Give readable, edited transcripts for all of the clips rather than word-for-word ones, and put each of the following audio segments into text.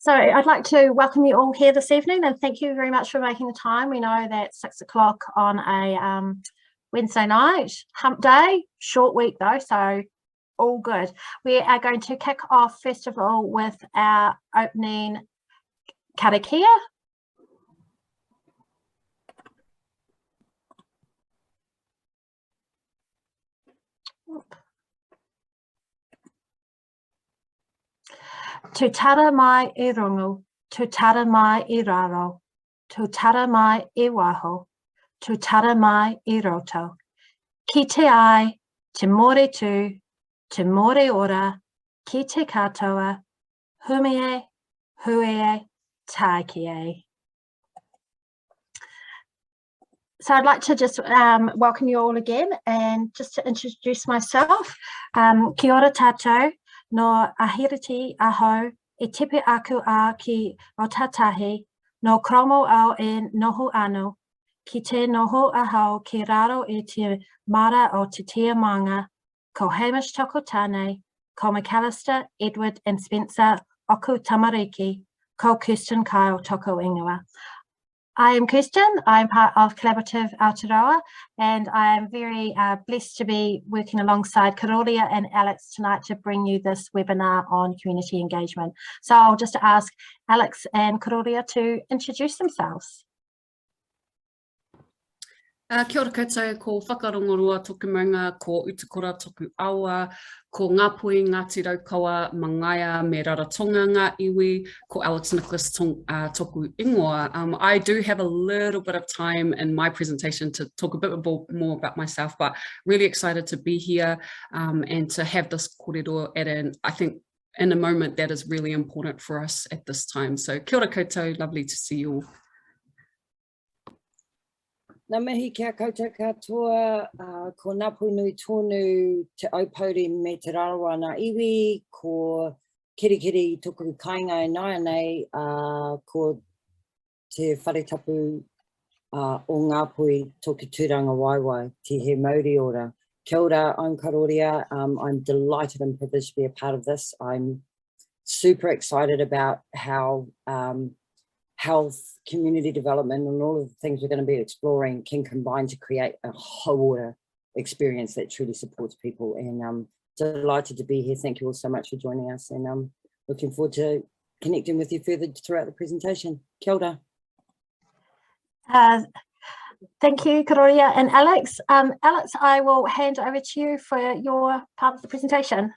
So I'd like to welcome you all here this evening and thank you very much for making the time. We know that 6 o'clock on a Wednesday night, hump day, short week though, so all good. We are going to kick off first of all with our opening karakia. Tu tara mai I rongo, tu tara mai I raro, tu tara mai I waho, tu tara mai I roto. Ki te ai, te more tu, te more ora, ki te katoa, humie, huie, taiki. So I'd like to just welcome you all again, and just to introduce myself, kia ora tātou, no ahiriti aho, e tepe aku a ki o tatahi, no kromo au e noho anu, ki te noho ahau ki raro e te mara o te tia manga, ko Hamish toko tane, ko McAllister, Edward and Spencer oku tamariki, ko Kirsten Kyle toko ingoa. I am Kirsten, I'm part of Collaborative Aotearoa, and I am very blessed to be working alongside Karōria and Alex tonight to bring you this webinar on community engagement. So I'll just ask Alex and Karōria to introduce themselves. Kia ora koutou, ko whakarongorua toku maunga, ko utukora toku awa, ko ngāpui Ngāti Raukawa, Mangaia, me Raratonga ngā iwi, ko Alex Nicholas toku ingoa. I do have a little bit of time in my presentation to talk a bit more about myself, but really excited to be here and to have this kōrero at I think in a moment that is really important for us at this time. So kia ora koutou, lovely to see you all. Nā mihi kia koutou katoa, ko Ngāpui nui tonu te aupori me te rarawa ngā iwi, ko kirikiri toku kāinga e nāia nei, ko te wharetapu o Ngāpui toki tūranga waiwai, te he Māori ora. Kia ora, I'm Karōria. I'm delighted and privileged to be a part of this. I'm super excited about how health, community development, and all of the things we're going to be exploring can combine to create a whole experience that truly supports people. And I'm delighted to be here. Thank you all so much for joining us, and I'm looking forward to connecting with you further throughout the presentation. Kia ora. Thank you, Karōria and Alex. Alex, I will hand over to you for your part of the presentation.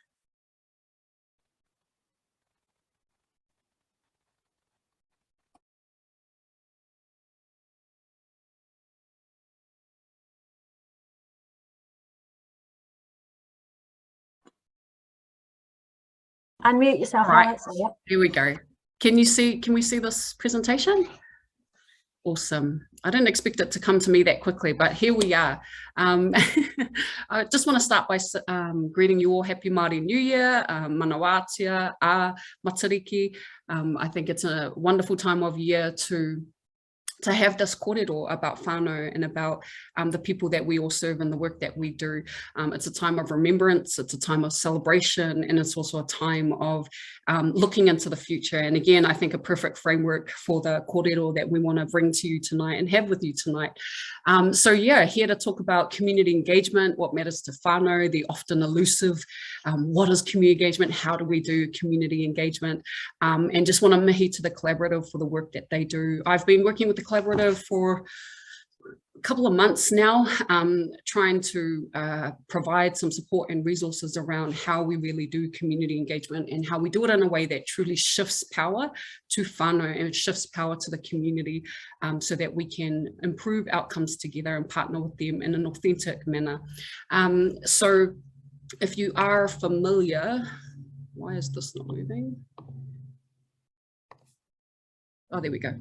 Unmute yourself, right. Alex. Yep. Here we go. Can we see this presentation? Awesome. I didn't expect it to come to me that quickly, but here we are. I just want to start by greeting you all Happy Māori New Year, Manawātia, Matariki. I think it's a wonderful time of year to have this kōrero about whānau and about the people that we all serve and the work that we do. It's a time of remembrance, it's a time of celebration, and it's also a time of looking into the future. And again, I think a perfect framework for the kōrero that we want to bring to you tonight and have with you tonight. So yeah, here to talk about community engagement, what matters to whānau, the often elusive, what is community engagement, how do we do community engagement, and just want to mihi to the collaborative for the work that they do. I've been working with the collaborative for a couple of months now, trying to provide some support and resources around how we really do community engagement and how we do it in a way that truly shifts power to whānau and shifts power to the community, so that we can improve outcomes together and partner with them in an authentic manner. So if you are familiar, why is this not moving? Oh, there we go.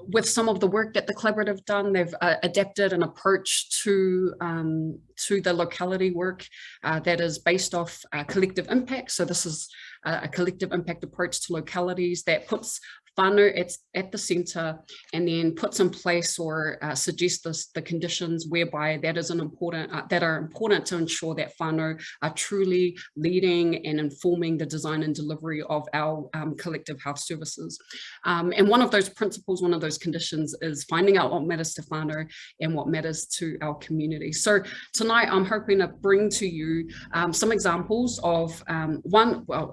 With some of the work that the collaborative done, they've adapted an approach to the locality work that is based off collective impact. So this is a collective impact approach to localities that puts whānau at the centre, and then puts in place or suggests the conditions whereby that is that are important to ensure that whānau are truly leading and informing the design and delivery of our collective health services. And one of those principles, one of those conditions is finding out what matters to whānau and what matters to our community. So tonight I'm hoping to bring to you some examples of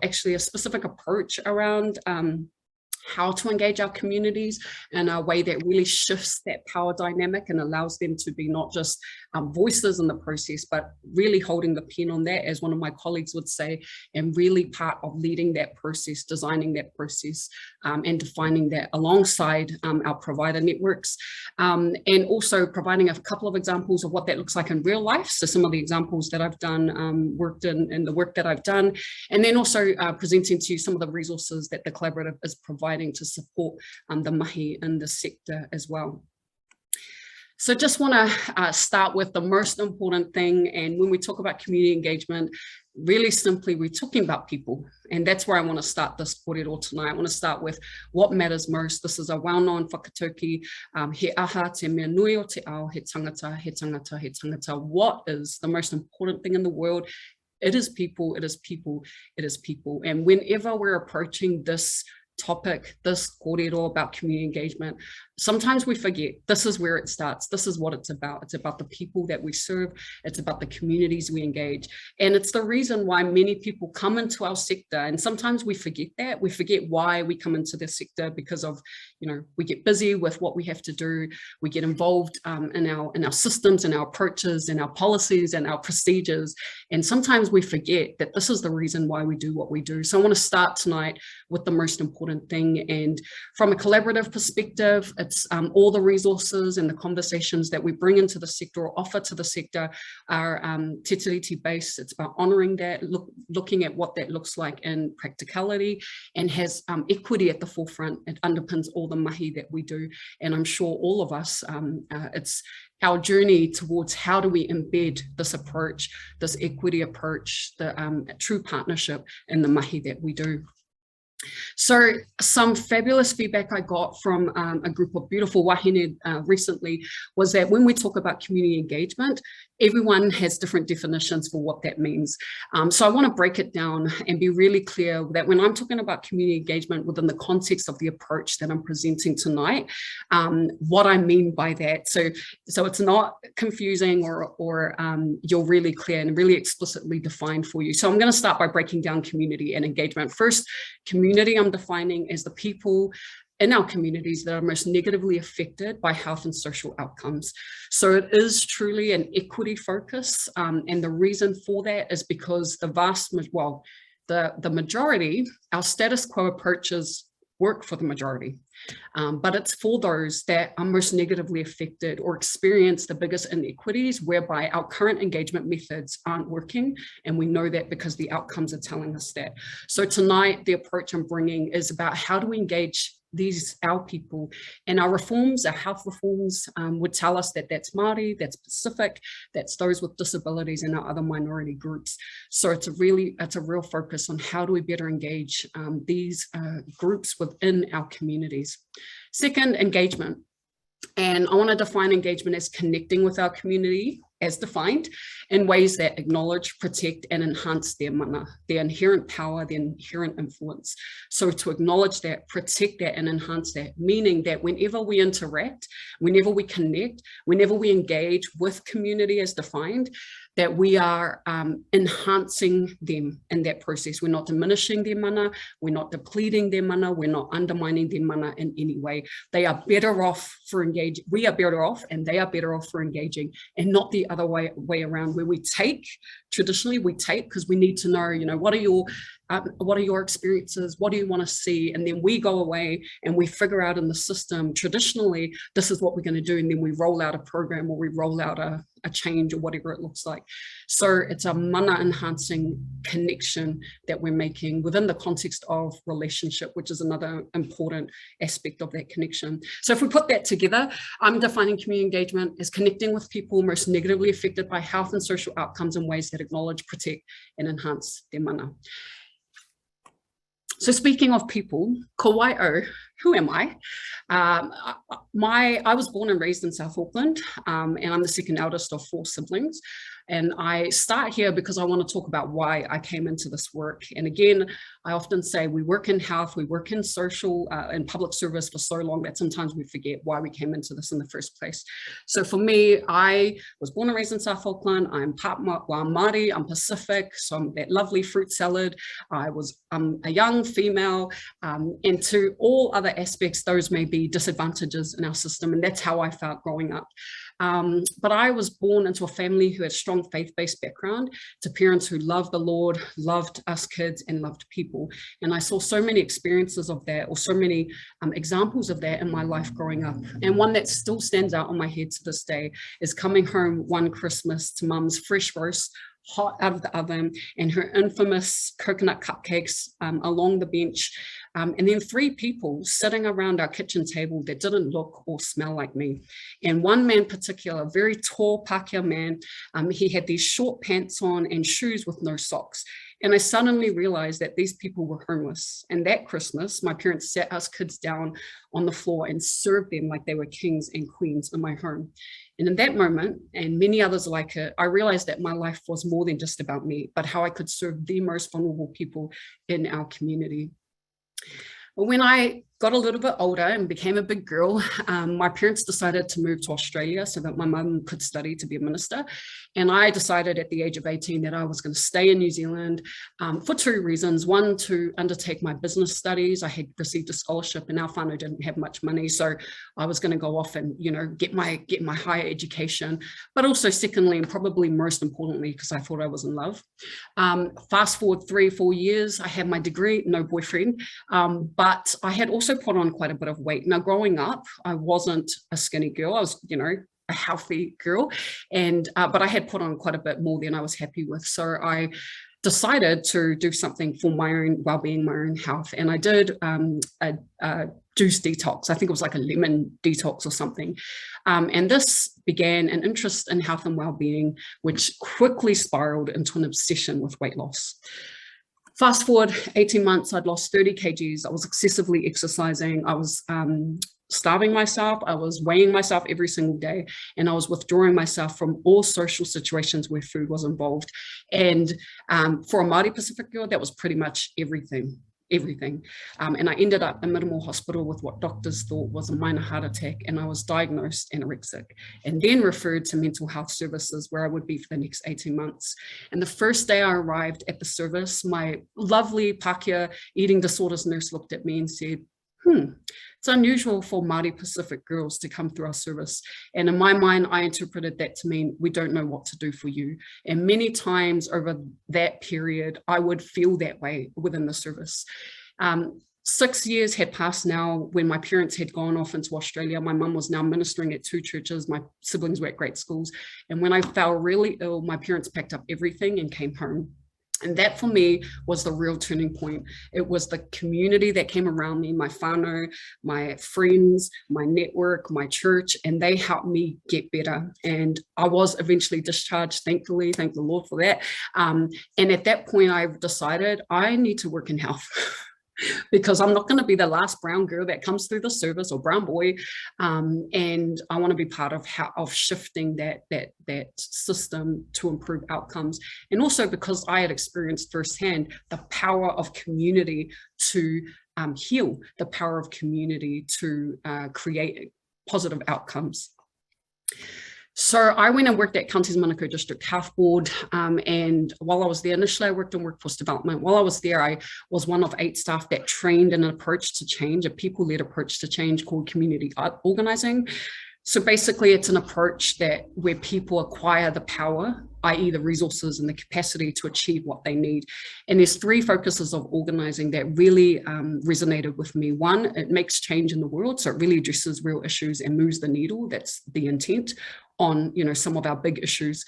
actually a specific approach around how to engage our communities in a way that really shifts that power dynamic and allows them to be not just voices in the process, but really holding the pen on that, as one of my colleagues would say, and really part of leading that process, designing that process, and defining that alongside our provider networks, and also providing a couple of examples of what that looks like in real life. So some of the examples that I've done, worked in the work that I've done, and then also presenting to you some of the resources that the collaborative is providing to support the mahi in the sector as well. So just want to start with the most important thing. And when we talk about community engagement, really simply, we're talking about people. And that's where I want to start this kōrero tonight. I want to start with what matters most. This is a well-known whakatauki, he aha te mea nui o te ao, he tangata, he tangata, he tangata. What is the most important thing in the world? It is people, it is people, it is people. And whenever we're approaching this topic, this kōrero about community engagement, sometimes we forget this is where it starts. This is what it's about. It's about the people that we serve. It's about the communities we engage. And it's the reason why many people come into our sector. And sometimes we forget that. We forget why we come into this sector because of, we get busy with what we have to do. We get involved in our systems and our approaches and our policies and our procedures. And sometimes we forget that this is the reason why we do what we do. So I want to start tonight with the most important thing. And from a collaborative perspective, it's all the resources and the conversations that we bring into the sector or offer to the sector are te tiriti based. It's about honouring that, looking at what that looks like in practicality, and has equity at the forefront. It underpins all the mahi that we do. And I'm sure all of us, it's our journey towards how do we embed this approach, this equity approach, the true partnership in the mahi that we do. So some fabulous feedback I got from a group of beautiful wahine recently was that when we talk about community engagement, everyone has different definitions for what that means. So I want to break it down and be really clear that when I'm talking about community engagement within the context of the approach that I'm presenting tonight, what I mean by that. So it's not confusing or you're really clear and really explicitly defined for you. So I'm going to start by breaking down community and engagement. First, community I'm defining as the people in our communities that are most negatively affected by health and social outcomes. So it is truly an equity focus. And the reason for that is because the majority, our status quo approaches work for the majority, but it's for those that are most negatively affected or experience the biggest inequities, whereby our current engagement methods aren't working. And we know that because the outcomes are telling us that. So tonight, the approach I'm bringing is about how do we engage our people, and our reforms, our health reforms would tell us that that's Māori, that's Pacific, that's those with disabilities and our other minority groups. So it's a real focus on how do we better engage these groups within our communities. Second, engagement. And I want to define engagement as connecting with our community as defined in ways that acknowledge, protect, and enhance their mana, their inherent power, their inherent influence. So to acknowledge that, protect that, and enhance that, meaning that whenever we interact, whenever we connect, whenever we engage with community as defined, that we are enhancing them in that process. We're not diminishing their mana, we're not depleting their mana, we're not undermining their mana in any way. They are better off for engaging, we are better off, and they are better off for engaging, and not the other way around, where we take, traditionally we take because we need to know, what are your experiences, what do you want to see, and then we go away and we figure out in the system, traditionally, this is what we're going to do, and then we roll out a program or we roll out a change or whatever it looks like. So it's a mana enhancing connection that we're making within the context of relationship, which is another important aspect of that connection. So if we put that together, I'm defining community engagement as connecting with people most negatively affected by health and social outcomes in ways that acknowledge, protect, and enhance their mana. So speaking of people, ko wai'o, who am I? I was born and raised in South Auckland, and I'm the second eldest of 4 siblings. And I start here because I want to talk about why I came into this work. And again, I often say we work in health, we work in social and public service for so long that sometimes we forget why we came into this in the first place. So for me, I was born and raised in South Auckland. I'm part Māori, I'm Pacific, so I'm that lovely fruit salad. I was a young female, and to all other aspects, those may be disadvantages in our system. And that's how I felt growing up. But I was born into a family who had strong faith-based background, to parents who loved the Lord, loved us kids, and loved people. And I saw so many experiences of that, or so many examples of that in my life growing up. And one that still stands out on my head to this day is coming home one Christmas to Mum's fresh roast, hot out of the oven, and her infamous coconut cupcakes along the bench. And then 3 people sitting around our kitchen table that didn't look or smell like me. And one man in particular, a very tall Pākehā man, he had these short pants on and shoes with no socks. And I suddenly realized that these people were homeless. And that Christmas, my parents sat us kids down on the floor and served them like they were kings and queens in my home. And in that moment, and many others like it, I realized that my life was more than just about me, but how I could serve the most vulnerable people in our community. But when I got a little bit older and became a big girl, my parents decided to move to Australia so that my mum could study to be a minister. And I decided at the age of 18 that I was going to stay in New Zealand for 2 reasons. One, to undertake my business studies. I had received a scholarship, and our whānau didn't have much money, so I was going to go off and, you know, get my higher education. But also secondly, and probably most importantly, because I thought I was in love. Fast forward 3-4 years, I had my degree, no boyfriend, but I had also put on quite a bit of weight. Now, growing up, I wasn't a skinny girl. I was, you know, a healthy girl, and but I had put on quite a bit more than I was happy with. So I decided to do something for my own well-being, my own health, and I did a juice detox. I think it was like a lemon detox or something. And this began an interest in health and well-being, which quickly spiraled into an obsession with weight loss. Fast forward 18 months, I'd lost 30 kgs. I was excessively exercising. I was starving myself. I was weighing myself every single day, and I was withdrawing myself from all social situations where food was involved. And for a Māori Pacific girl, that was pretty much everything. And I ended up in Miramore Hospital with what doctors thought was a minor heart attack, and I was diagnosed anorexic and then referred to mental health services, where I would be for the next 18 months. And the first day I arrived at the service, my lovely Pākehā eating disorders nurse looked at me and said, it's unusual for Māori Pacific girls to come through our service. And in my mind, I interpreted that to mean we don't know what to do for you. And many times over that period, I would feel that way within the service. 6 years had passed now when my parents had gone off into Australia. My mum was now ministering at 2 churches. My siblings were at great schools. And when I fell really ill, my parents packed up everything and came home. And that for me was the real turning point. It was the community that came around me, my whānau, my friends, my network, my church, and they helped me get better. And I was eventually discharged, thankfully, thank the Lord for that. And at that point, I decided I need to work in health. Because I'm not going to be the last brown girl that comes through the service, or brown boy, and I want to be part of shifting that system to improve outcomes. And also because I had experienced firsthand the power of community to heal, the power of community to create positive outcomes. So I went and worked at Counties Manukau District Health Board, and while I was there, initially I worked in workforce development. While I was there, I was one of 8 staff that trained in an approach to change, a people-led approach to change called community organising. So basically it's an approach where people acquire the power, i.e. the resources and the capacity to achieve what they need. And there's 3 focuses of organising that really resonated with me. 1, it makes change in the world. So it really addresses real issues and moves the needle. That's the intent on, you know, some of our big issues.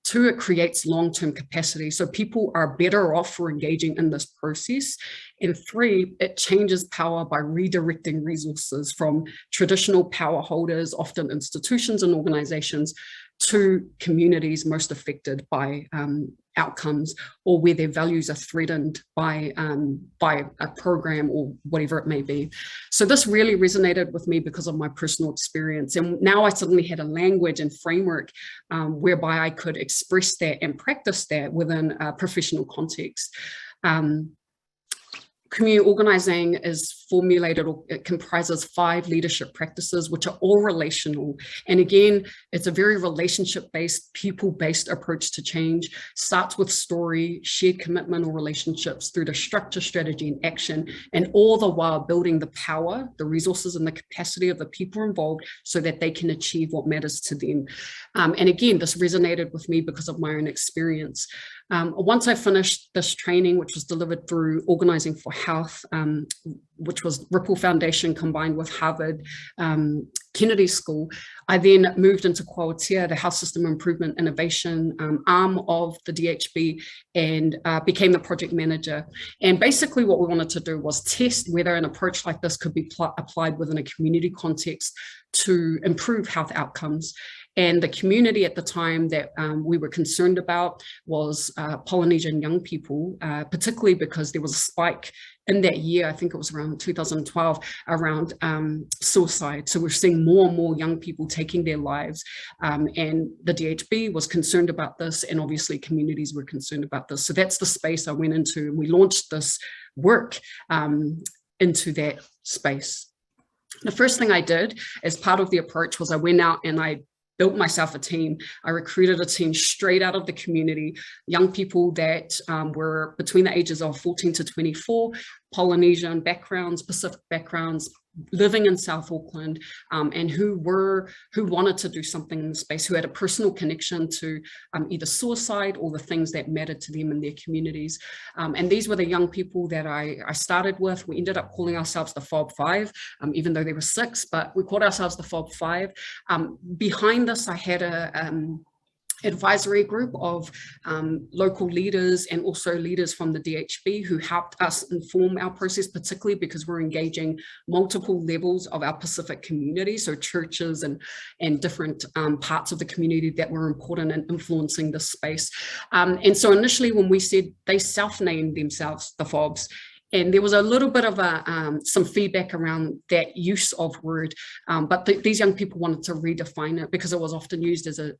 2, it creates long-term capacity. So people are better off for engaging in this process. And 3, it changes power by redirecting resources from traditional power holders, often institutions and organizations, to communities most affected by outcomes, or where their values are threatened by a program or whatever it may be. So this really resonated with me because of my personal experience. And now I suddenly had a language and framework whereby I could express that and practice that within a professional context. Community organizing is formulated, or it comprises 5 leadership practices, which are all relational. And again, it's a very relationship-based, people-based approach to change. Starts with story, shared commitment or relationships through to structure, strategy, and action, and all the while building the power, the resources, and the capacity of the people involved so that they can achieve what matters to them. And again, this resonated with me because of my own experience. Once I finished this training, which was delivered through Organising for Health, which was Ripple Foundation combined with Harvard Kennedy School, I then moved into Aotearoa, the Health System Improvement Innovation arm of the DHB, and became the project manager. And basically what we wanted to do was test whether an approach like this could be applied within a community context to improve health outcomes. And the community at the time that we were concerned about was Polynesian young people, particularly because there was a spike in that year, I think it was around 2012, around suicide. So we're seeing more and more young people taking their lives. And the DHB was concerned about this, and obviously communities were concerned about this. So that's the space I went into, and we launched this work into that space. The first thing I did as part of the approach was I went out and I built myself a team. I recruited a team straight out of the community, young people that were between the ages of 14 to 24, Polynesian backgrounds, Pacific backgrounds, living in South Auckland, and who wanted to do something in the space, who had a personal connection to either suicide or the things that mattered to them in their communities. And these were the young people that I started with. We ended up calling ourselves the FOB 5, even though there were 6, but we called ourselves the FOB 5. Behind this, I had a advisory group of local leaders and also leaders from the DHB who helped us inform our process, particularly because we're engaging multiple levels of our Pacific community, so churches and different parts of the community that were important in influencing this space. And so initially when we said, they self-named themselves the FOBs, and there was a little bit of some feedback around that use of word, but these young people wanted to redefine it because it was often used as a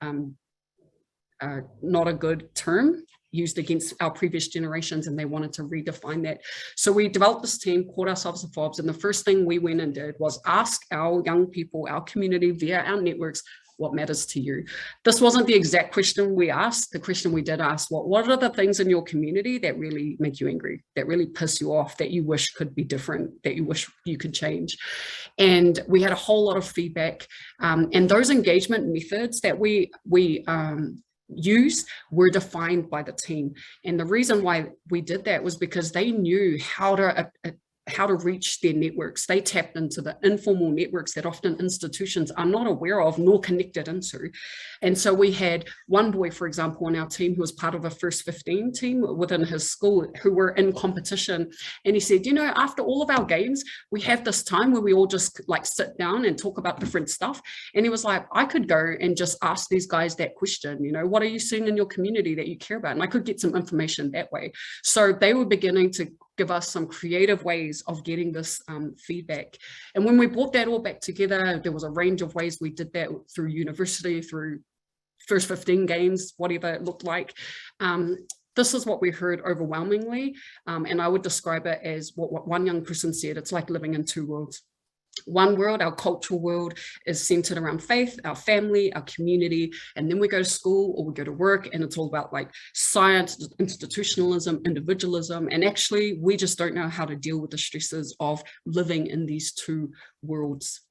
not a good term used against our previous generations, and they wanted to redefine that. So we developed this team, called ourselves the FOBs, and the first thing we went and did was ask our young people, our community via our networks, what matters to you? This wasn't the exact question we asked. The question we did ask, what are the things in your community that really make you angry, that really piss you off, that you wish could be different, that you wish you could change? And we had a whole lot of feedback, and those engagement methods that we use were defined by the team. And the reason why we did that was because they knew how to reach their networks. They tapped into the informal networks that often institutions are not aware of nor connected into. And so we had one boy, for example, on our team who was part of a First 15 team within his school who were in competition. And he said, you know, after all of our games, we have this time where we all just like sit down and talk about different stuff. And he was like, I could go and just ask these guys that question, you know, what are you seeing in your community that you care about? And I could get some information that way. So they were beginning to give us some creative ways of getting this feedback. And when we brought that all back together, there was a range of ways we did that through university, through First 15 games, whatever it looked like. This is what we heard overwhelmingly. And I would describe it as what one young person said, it's like living in two worlds. One world, our cultural world, is centered around faith, our family, our community, and then we go to school or we go to work and it's all about like science, institutionalism, individualism, and actually we just don't know how to deal with the stresses of living in these two worlds.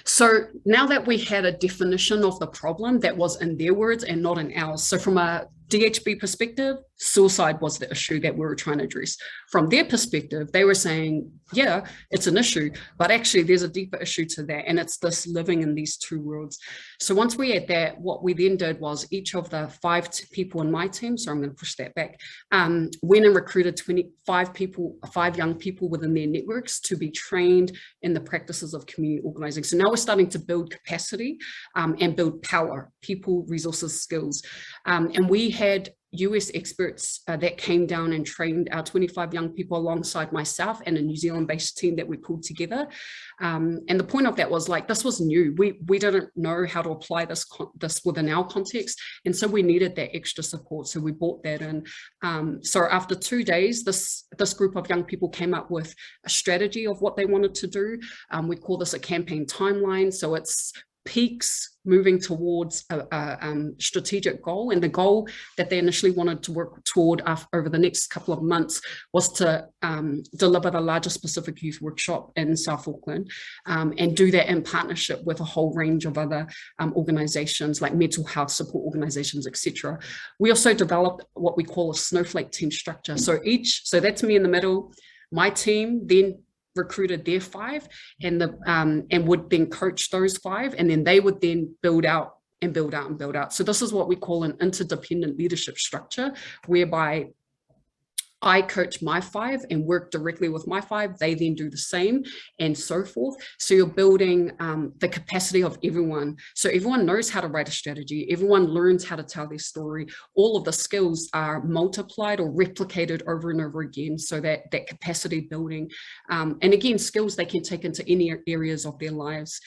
So now that we had a definition of the problem that was in their words and not in ours, so from a DHB perspective, suicide was the issue that we were trying to address. From their perspective, they were saying, yeah, it's an issue, but actually there's a deeper issue to that, and it's this living in these two worlds. So once we had that, what we then did was each of the 5 people in my team, so I'm going to push that back, went and recruited 5 young people within their networks to be trained in the practices of community organizing. So now we're starting to build capacity and build power, people, resources, skills. And we had US experts that came down and trained our 25 young people alongside myself and a New Zealand-based team that we pulled together. And the point of that was, like, this was new. We didn't know how to apply this within our context, and so we needed that extra support. So we brought that in. So after 2 days, this group of young people came up with a strategy of what they wanted to do. We call this a campaign timeline. So it's peaks moving towards a strategic goal, and the goal that they initially wanted to work toward over the next couple of months was to deliver the largest Pacific Youth Workshop in South Auckland, and do that in partnership with a whole range of other organizations like mental health support organizations, etc. We also developed what we call a Snowflake team structure. So that's me in the middle. My team then recruited their 5 and would then coach those 5, and then they would then build out and build out and build out. So this is what we call an interdependent leadership structure, whereby I coach my 5 and work directly with my 5. They then do the same, and so forth. So you're building the capacity of everyone. So everyone knows how to write a strategy. Everyone learns how to tell their story. All of the skills are multiplied or replicated over and over again. So that capacity building, and again, skills they can take into any areas of their lives.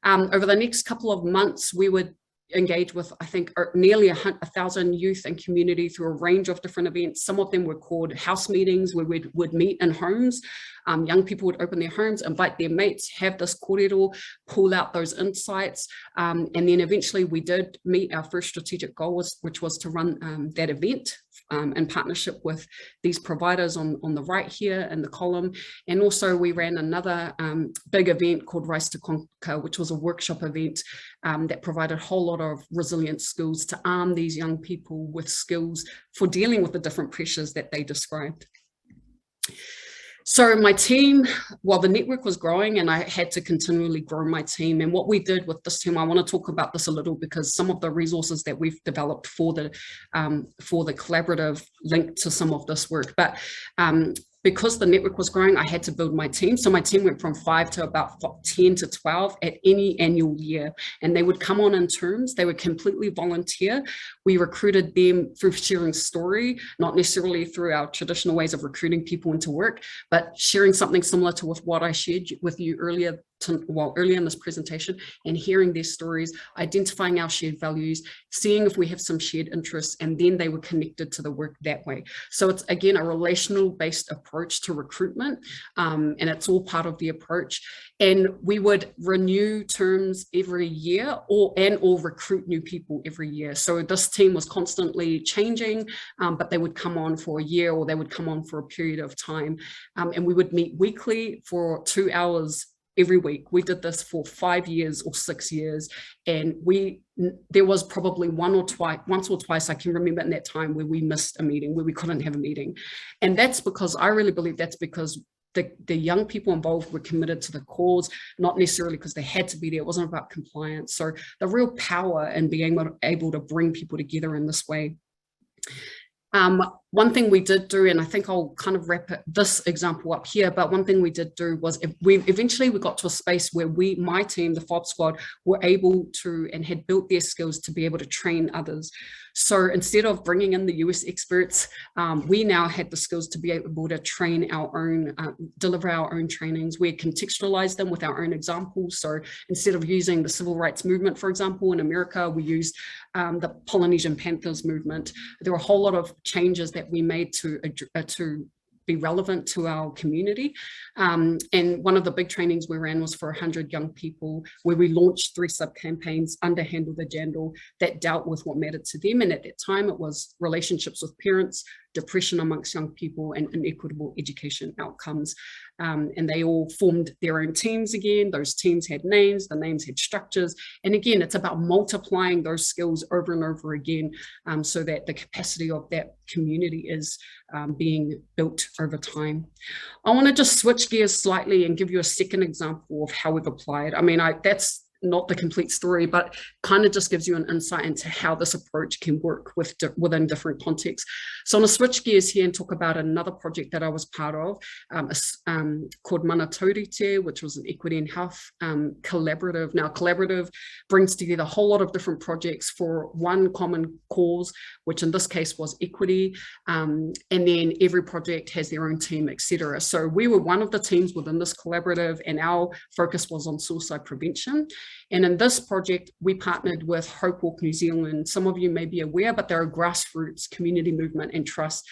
Over the next couple of months, we would engage with, I think, nearly 1,000 youth and community through a range of different events. Some of them were called house meetings, where we would meet in homes. Young people would open their homes, invite their mates, have this kōrero, pull out those insights. And then eventually we did meet our first strategic goal, which was to run that event in partnership with these providers on the right here in the column. And also we ran another big event called Rise to Conquer, which was a workshop event that provided a whole lot of resilient skills to arm these young people with skills for dealing with the different pressures that they described. So my team, well, the network was growing and I had to continually grow my team. And what we did with this team, I want to talk about this a little, because some of the resources that we've developed for the collaborative link to some of this work. But because the network was growing, I had to build my team. So my team went from 5 to about 10 to 12 at any annual year. And they would come on in terms. They would completely volunteer. We recruited them through sharing story, not necessarily through our traditional ways of recruiting people into work, but sharing something similar to what I shared with you earlier in this presentation, and hearing their stories, identifying our shared values, seeing if we have some shared interests, and then they were connected to the work that way. So it's, again, a relational based approach to recruitment, and it's all part of the approach. And we would renew terms every year or recruit new people every year. So this team was constantly changing, but they would come on for a year or they would come on for a period of time. And we would meet weekly for 2 hours every week. We did this for 5 years or 6 years, and there was probably once or twice I can remember in that time where we missed a meeting, where we couldn't have a meeting. And that's because I really believe that's because the young people involved were committed to the cause, not necessarily because they had to be there. It wasn't about compliance. So the real power in being able to bring people together in this way. One thing we did do, and I think I'll kind of wrap this example up here, but one thing we did do was we got to a space where my team, the FOB Squad, were able to and had built their skills to be able to train others. So instead of bringing in the US experts, we now had the skills to be able to train our own, deliver our own trainings. We contextualized them with our own examples. So instead of using the civil rights movement, for example, in America, we used the Polynesian Panthers movement. There were a whole lot of changes that we made to be relevant to our community. And one of the big trainings we ran was for 100 young people, where we launched 3 sub-campaigns under Handle the Jandal that dealt with what mattered to them. And at that time, it was relationships with parents, depression amongst young people, and inequitable education outcomes. And they all formed their own teams again. Those teams had names, the names had structures. And again, it's about multiplying those skills over and over again, so that the capacity of that community is being built over time. I want to just switch gears slightly and give you a second example of how we've applied. I mean, that's not the complete story, but kind of just gives you an insight into how this approach can work within different contexts. So I'm going to switch gears here and talk about another project that I was part of, called Mana Taurite, which was an equity and health collaborative. Now, collaborative brings together a whole lot of different projects for one common cause, which in this case was equity, and then every project has their own team, etc. So we were one of the teams within this collaborative, and our focus was on suicide prevention. And in this project, we partnered with Hope Walk New Zealand. Some of you may be aware, but they're a grassroots community movement and trust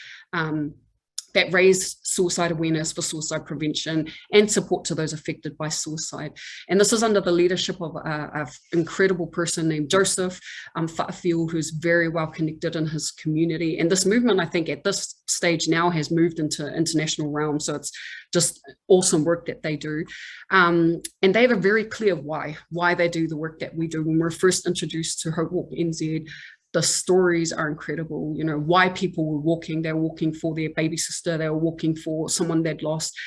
that raise suicide awareness for suicide prevention and support to those affected by suicide. And this is under the leadership of an incredible person named Joseph Whānau, who's very well connected in his community. And this movement, I think at this stage now, has moved into international realm. So it's just awesome work that they do. And they have a very clear why they do the work that we do. When we were first introduced to Hope Walk NZ, the stories are incredible, you know, why people were walking. They were walking for their baby sister. They were walking for someone they'd lost.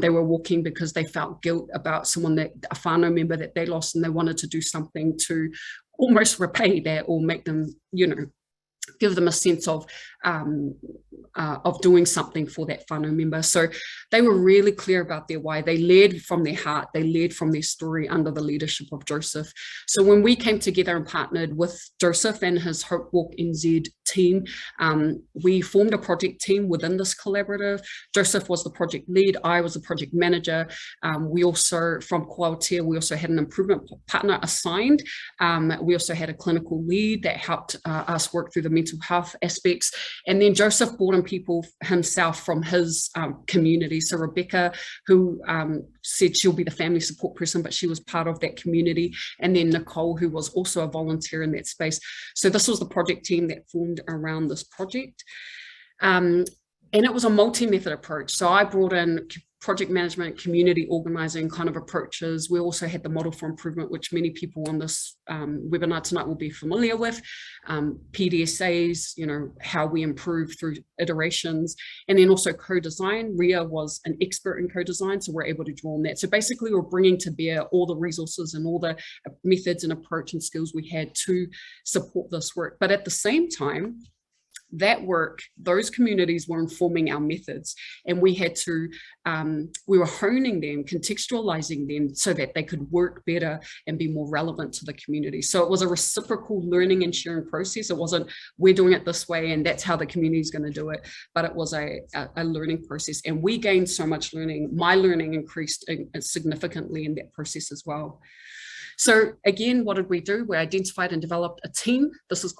They were walking because they felt guilt about someone a whānau member that they lost, and they wanted to do something to almost repay that or make them, you know, give them a sense of doing something for that whānau member. So they were really clear about their why. They led from their heart. They led from their story under the leadership of Joseph. So when we came together and partnered with Joseph and his Hope Walk NZ team, we formed a project team within this collaborative. Joseph was the project lead. I was the project manager. We also, from Aotearoa, we also had an improvement partner assigned. We also had a clinical lead that helped us work through the mental health aspects. And then Joseph brought in people himself from his community. So Rebecca, who said she'll be the family support person, but she was part of that community. And then Nicole, who was also a volunteer in that space. So this was the project team that formed around this project. And it was a multi-method approach. So I brought in project management, community organizing kind of approaches. We also had the model for improvement, which many people on this webinar tonight will be familiar with. PDSAs, you know, how we improve through iterations, and then also co-design. Ria was an expert in co-design, so we're able to draw on that. So basically we're bringing to bear all the resources and all the methods and approach and skills we had to support this work. But at the same time, that work, those communities were informing our methods, and we had to, we were honing them, contextualizing them so that they could work better and be more relevant to the community. So it was a reciprocal learning and sharing process. It wasn't, we're doing it this way and that's how the community is going to do it, but it was a learning process, and we gained so much learning. My learning increased significantly in that process as well. So again, what did we do? We identified and developed a team. This is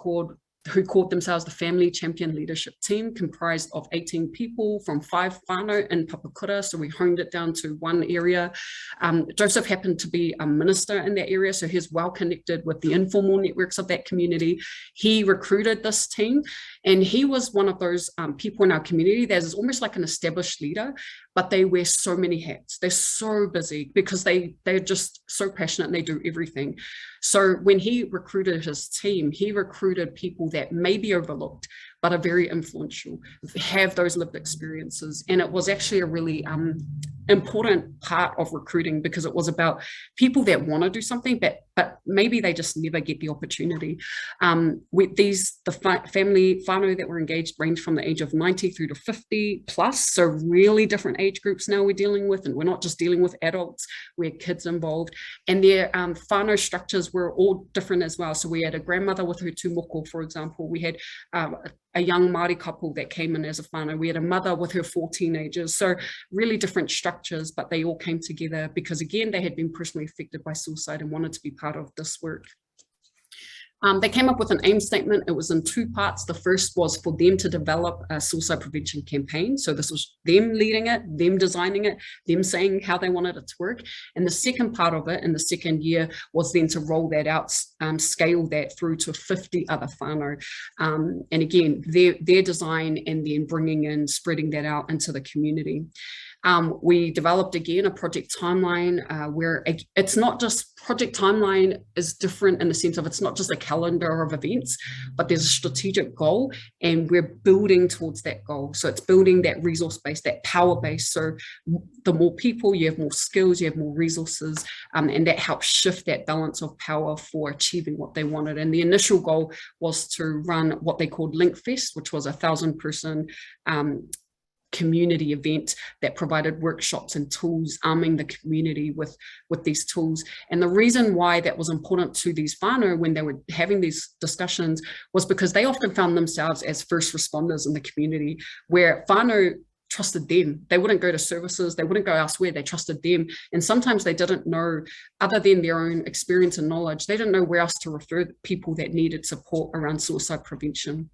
who called themselves the Family Champion Leadership Team, comprised of 18 people from 5 whānau in Papakura. So we honed it down to one area. Joseph happened to be a minister in that area, so he's well connected with the informal networks of that community. He recruited this team, and he was one of those people in our community that is almost like an established leader, but they wear so many hats. They're so busy because they're just so passionate and they do everything. So when he recruited his team, he recruited people that may be overlooked, but are very influential, have those lived experiences. And it was actually a really important part of recruiting, because it was about people that want to do something, but maybe they just never get the opportunity. The family whānau that were engaged range from the age of 90 through to 50 plus. So really different age groups now we're dealing with, and we're not just dealing with adults, we had kids involved. And their whānau structures were all different as well. So we had a grandmother with her tūmoko, for example. We had a young Māori couple that came in as a whānau. We had a mother with her 4 teenagers. So really different structures, but they all came together because, again, they had been personally affected by suicide and wanted to be part of this work. They came up with an aim statement. It was in 2 parts. The first was for them to develop a suicide prevention campaign. So this was them leading it, them designing it, them saying how they wanted it to work. And the second part of it in the second year was then to roll that out, scale that through to 50 other whānau. And again, their design, and then bringing in, spreading that out into the community. We developed again a project timeline where it's not just project timeline is different in the sense of it's not just a calendar of events, but there's a strategic goal and we're building towards that goal. So it's building that resource base, that power base. So the more people, you have more skills, you have more resources, and that helps shift that balance of power for achieving what they wanted. And the initial goal was to run what they called Linkfest, which was a 1,000-person community event that provided workshops and tools, arming the community with these tools. And the reason why that was important to these whānau when they were having these discussions was because they often found themselves as first responders in the community, where whānau trusted them. They wouldn't go to services, they wouldn't go elsewhere, they trusted them. And sometimes they didn't know, other than their own experience and knowledge, they didn't know where else to refer people that needed support around suicide prevention.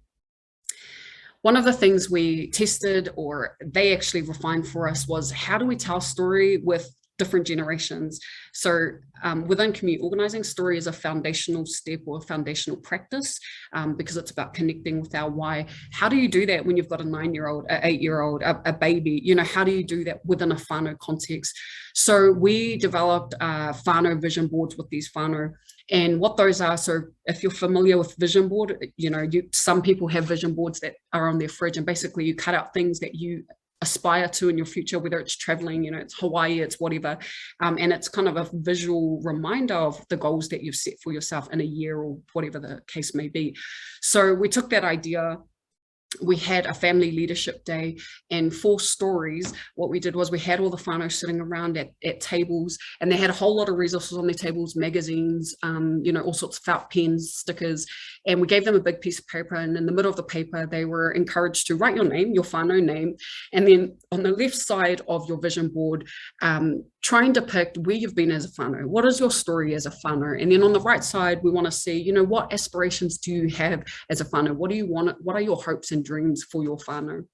One of the things we tested, or they actually refined for us, was how do we tell story with different generations? So within community organizing, story is a foundational step or a foundational practice because it's about connecting with our why. How do you do that when you've got a 9-year-old, an 8-year-old, a baby? You know, how do you do that within a whānau context? So we developed whānau vision boards with these whānau. And what those are, so if you're familiar with vision board, you know, some people have vision boards that are on their fridge, and basically you cut out things that you aspire to in your future, whether it's traveling, you know, it's Hawaii, it's whatever. And it's kind of a visual reminder of the goals that you've set for yourself in a year or whatever the case may be. So we took that idea. We had a family leadership day, and for stories, what we did was we had all the whānau sitting around at tables, and they had a whole lot of resources on their tables, magazines, you know, all sorts of felt pens, stickers, and we gave them a big piece of paper, and in the middle of the paper, they were encouraged to write your name, your whānau name, and then on the left side of your vision board, try and depict where you've been as a whānau. What is your story as a whānau? And then on the right side, we want to see, you know, what aspirations do you have as a whānau? What do you want? What are your hopes and dreams for your whānau?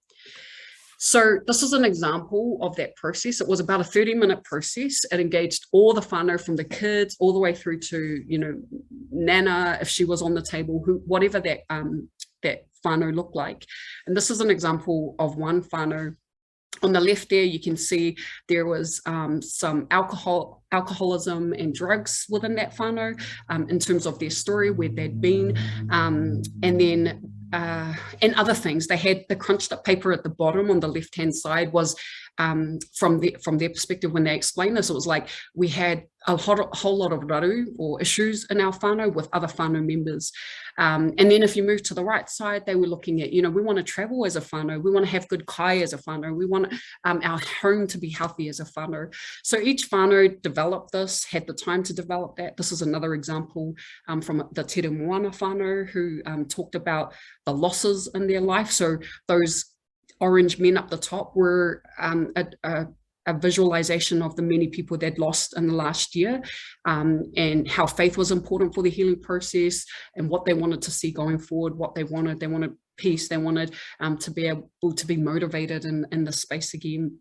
So this is an example of that process. It was about a 30-minute process. It engaged all the whānau, from the kids all the way through to, you know, Nana, if she was on the table, whatever that whānau looked like. And this is an example of one whānau. On the left there, you can see there was some alcoholism and drugs within that whānau in terms of their story, where they'd been, and then and other things. They had the crunched up paper at the bottom on the left hand side was from their perspective when they explained this, it was like we had a whole lot of raru or issues in our whānau with other whānau members. And then if you move to the right side, they were looking at, you know, we want to travel as a whānau, we want to have good kai as a whānau, we want our home to be healthy as a whānau. So each whānau developed this, had the time to develop that. This is another example from the Tere Moana whānau who talked about the losses in their life. So those orange men up the top were a visualization of the many people they'd lost in the last year, and how faith was important for the healing process and what they wanted to see going forward, what they wanted peace, they wanted to be able to be motivated in the space again.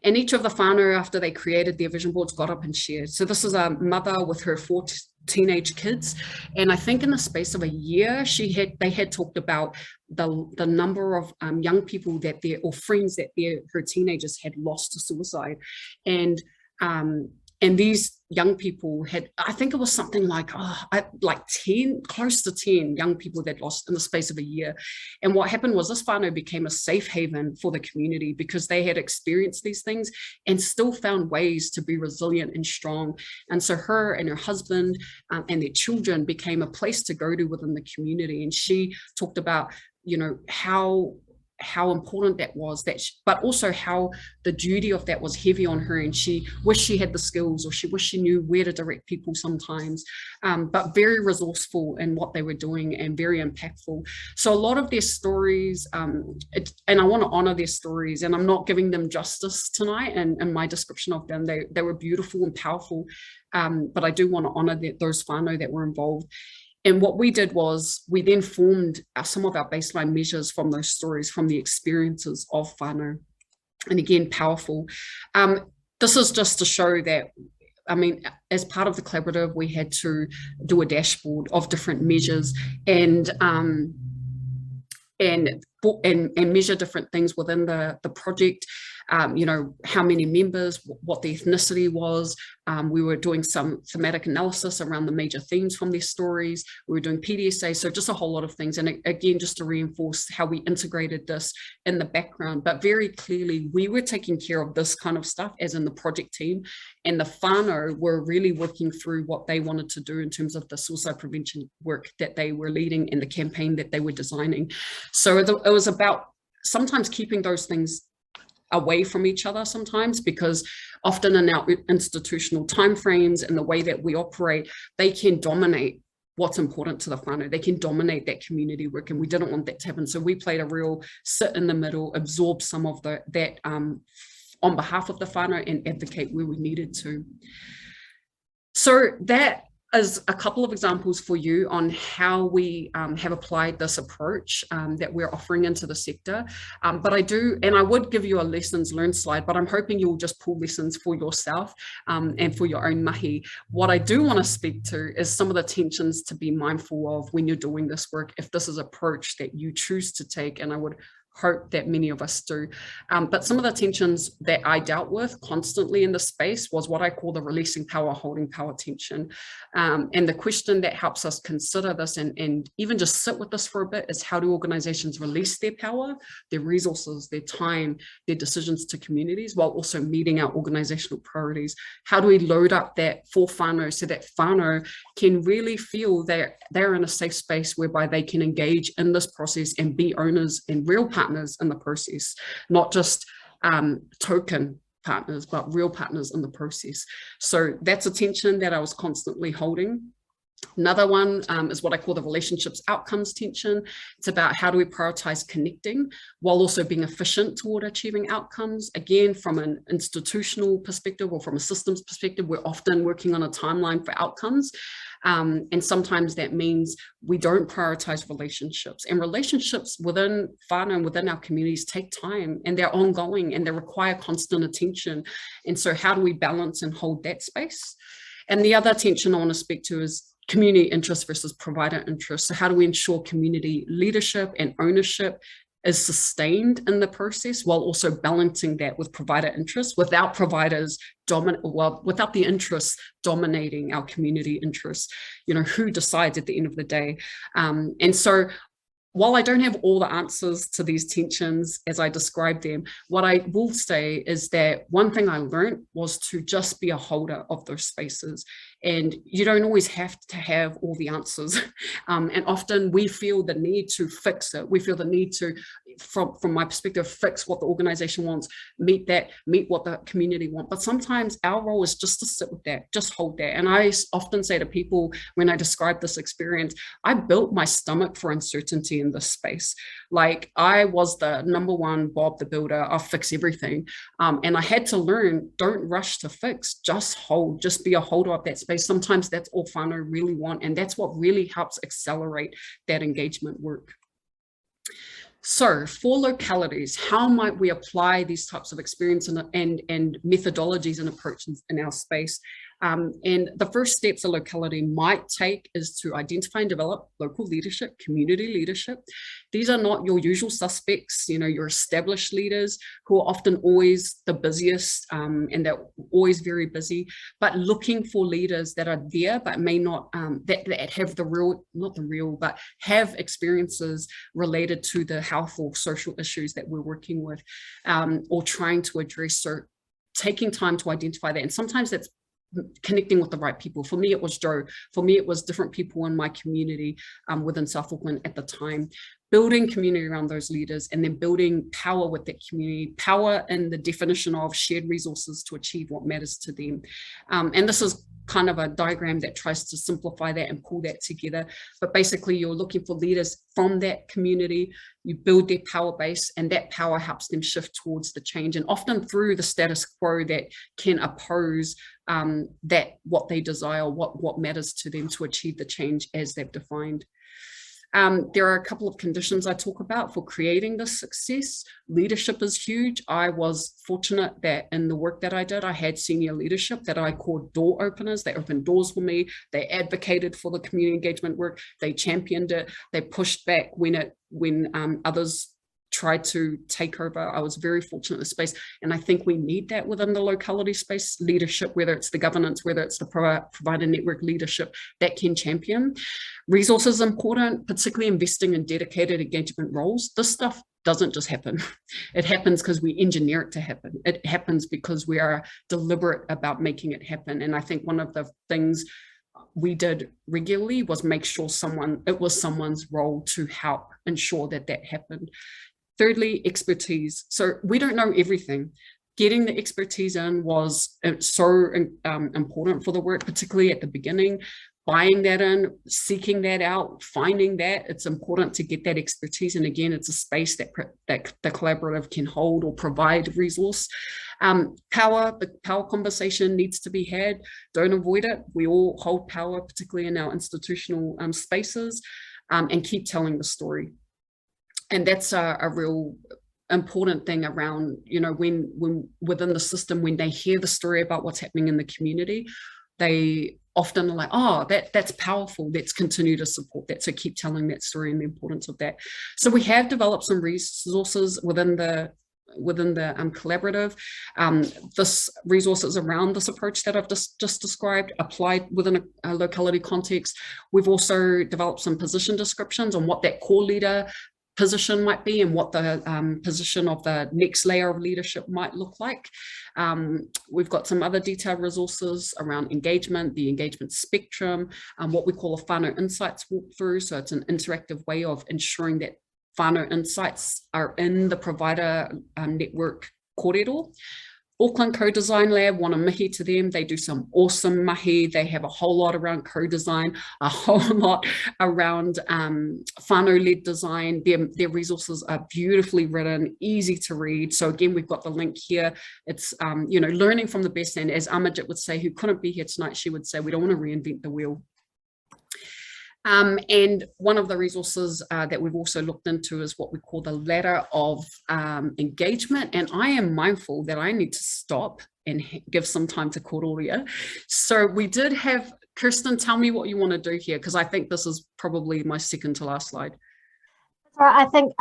And each of the whānau, after they created their vision boards, got up and shared. So this is a mother with her 4 teenage kids, and I think in the space of a year, they had talked about the number of young people or friends that her teenagers had lost to suicide, and these young people had, I think it was something like 10, close to 10 young people that lost in the space of a year. And what happened was this whānau became a safe haven for the community because they had experienced these things and still found ways to be resilient and strong. And so her and her husband and their children became a place to go to within the community. And she talked about, you know, how important that was, but also how the duty of that was heavy on her, and she wished she had the skills, or she wished she knew where to direct people sometimes, but very resourceful in what they were doing and very impactful. So a lot of their stories, and I want to honor their stories, and I'm not giving them justice tonight and my description of them. They were beautiful and powerful, but I do want to honor those whānau that were involved. And what we did was we then formed some of our baseline measures from those stories, from the experiences of whānau. And again, powerful. This is just to show that, I mean, as part of the collaborative, we had to do a dashboard of different measures and measure different things within the project. you know, how many members, what the ethnicity was. We were doing some thematic analysis around the major themes from their stories. We were doing PDSA, so just a whole lot of things. And again, just to reinforce how we integrated this in the background, but very clearly we were taking care of this kind of stuff as in the project team, and the whānau were really working through what they wanted to do in terms of the suicide prevention work that they were leading and the campaign that they were designing. So it was about sometimes keeping those things away from each other sometimes, because often in our institutional timeframes and the way that we operate, they can dominate what's important to the whānau. They can dominate that community work, and we didn't want that to happen. So we played a real sit in the middle, absorb some of that on behalf of the whānau and advocate where we needed to. So that is a couple of examples for you on how we have applied this approach that we're offering into the sector. But I would give you a lessons learned slide, but I'm hoping you'll just pull lessons for yourself and for your own mahi. What I do want to speak to is some of the tensions to be mindful of when you're doing this work, if this is an approach that you choose to take, and I would hope that many of us do. But some of the tensions that I dealt with constantly in the space was what I call the releasing power, holding power tension. And the question that helps us consider this and even just sit with this for a bit is, how do organizations release their power, their resources, their time, their decisions to communities, while also meeting our organizational priorities? How do we load up that for whānau so that whānau can really feel that they're in a safe space whereby they can engage in this process and be owners and real partners in the process, not just token partners, but real partners in the process. So that's a tension that I was constantly holding. Another one is what I call the relationships outcomes tension. It's about how do we prioritize connecting while also being efficient toward achieving outcomes. Again, from an institutional perspective or from a systems perspective, we're often working on a timeline for outcomes. And sometimes that means we don't prioritize relationships, and relationships within whānau and within our communities take time, and they're ongoing and they require constant attention. And so how do we balance and hold that space? And the other tension I want to speak to is community interest versus provider interest. So how do we ensure community leadership and ownership is sustained in the process, while also balancing that with provider interests, without providers without the interests dominating our community interests? You know, who decides at the end of the day? And so while I don't have all the answers to these tensions as I described them, what I will say is that one thing I learned was to just be a holder of those spaces. And you don't always have to have all the answers. And often we feel the need to fix it. We feel the need to, from my perspective, fix what the organization wants, meet what the community wants. But sometimes our role is just to sit with that, just hold that. And I often say to people when I describe this experience, I built my stomach for uncertainty in this space. Like, I was the number one Bob the Builder, I'll fix everything. And I had to learn, don't rush to fix, just hold, just be a holder of that space. Sometimes that's all whānau really want, and that's what really helps accelerate that engagement work. So for localities, how might we apply these types of experience and methodologies and approaches in our space? And the first steps a locality might take is to identify and develop local leadership, community leadership. These are not your usual suspects, you know, your established leaders who are often always the busiest and they're always very busy, but looking for leaders that are there, but may not, that have but have experiences related to the health or social issues that we're working with or trying to address. So taking time to identify that. And sometimes that's connecting with the right people. For me, it was Joe. For me, it was different people in my community within South Auckland at the time. Building community around those leaders and then building power with that community, power in the definition of shared resources to achieve what matters to them. And this is kind of a diagram that tries to simplify that and pull that together. But basically, you're looking for leaders from that community, you build their power base, and that power helps them shift towards the change, and often through the status quo that can oppose that what they desire, what matters to them to achieve the change as they've defined. There are a couple of conditions I talk about for creating this success. Leadership is huge. I was fortunate that in the work that I did, I had senior leadership that I called door openers. They opened doors for me. They advocated for the community engagement work. They championed it. They pushed back when others tried to take over. I was very fortunate in the space, and I think we need that within the locality space leadership, whether it's the governance, whether it's the provider network leadership that can champion. Resources important, particularly investing in dedicated engagement roles. This stuff doesn't just happen. It happens because we engineer it to happen. It happens because we are deliberate about making it happen. And I think one of the things we did regularly was make sure it was someone's role to help ensure that that happened. Thirdly, expertise. So we don't know everything. Getting the expertise in was so important for the work, particularly at the beginning. Buying that in, seeking that out, finding that. It's important to get that expertise. And again, it's a space that the collaborative can hold or provide resource. The power conversation needs to be had. Don't avoid it. We all hold power, particularly in our institutional spaces, and keep telling the story. And that's a real important thing around, when within the system, when they hear the story about what's happening in the community, they often are like, oh, that's powerful. Let's continue to support that. So keep telling that story and the importance of that. So we have developed some resources within the collaborative. This resources around this approach that I've just described applied within a locality context. We've also developed some position descriptions on what that core leader position might be and what the position of the next layer of leadership might look like. We've got some other detailed resources around engagement, the engagement spectrum, what we call a Whānau Insights walkthrough. So it's an interactive way of ensuring that Whānau Insights are in the provider network corridor. Auckland Co Design Lab, want to mahi to them. They do some awesome mahi. They have a whole lot around co-design, a whole lot around whānau-led design. Their resources are beautifully written, easy to read. So again, we've got the link here. It's, learning from the best. And as Amajit would say, who couldn't be here tonight, she would say, we don't want to reinvent the wheel. And one of the resources that we've also looked into is what we call the ladder of engagement. And I am mindful that I need to stop and give some time to Karōria. So we did have, Kirsten, tell me what you want to do here, because I think this is probably my second to last slide. So I think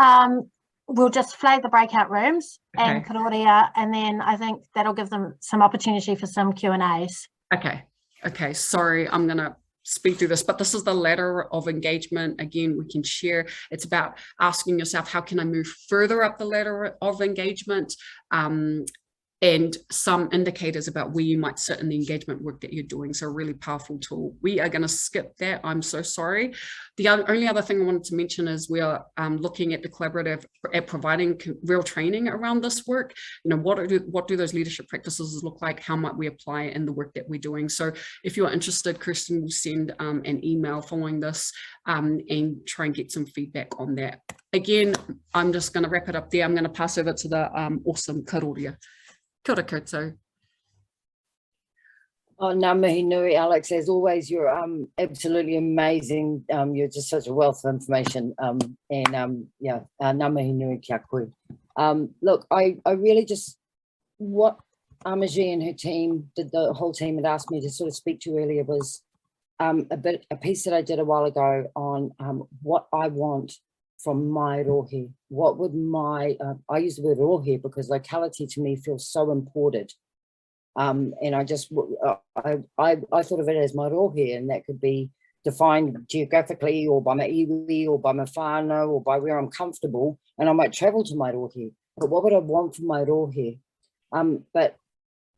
we'll just flag the breakout rooms and Karōria, and then I think that'll give them some opportunity for some Q&As. Okay, sorry, I'm going to speed through this, but this is the ladder of engagement. Again, we can share. It's about asking yourself, how can I move further up the ladder of engagement? And some indicators about where you might sit in the engagement work that you're doing. So a really powerful tool. We are going to skip that. I'm so sorry. The only other thing I wanted to mention is we are looking at the collaborative at providing real training around this work. What do those leadership practices look like? How might we apply it in the work that we're doing? So if you're interested, Kirsten will send an email following this and try and get some feedback on that. Again, I'm just going to wrap it up there. I'm going to pass over to the awesome Karōria. Kia ora koutou. Oh, ngā mihi nui, Alex. As always, you're absolutely amazing. You're just such a wealth of information. Ngā mihi nui kia koe. Look, I really just, what Amaji and her team, the whole team had asked me to sort of speak to earlier was a piece that I did a while ago on what I want from my rohe. What would my, I use the word rohe because locality to me feels so imported. And I just, I thought of it as my rohe, and that could be defined geographically or by my iwi or by my whānau or by where I'm comfortable, and I might travel to my rohe. But what would I want from my rohe? But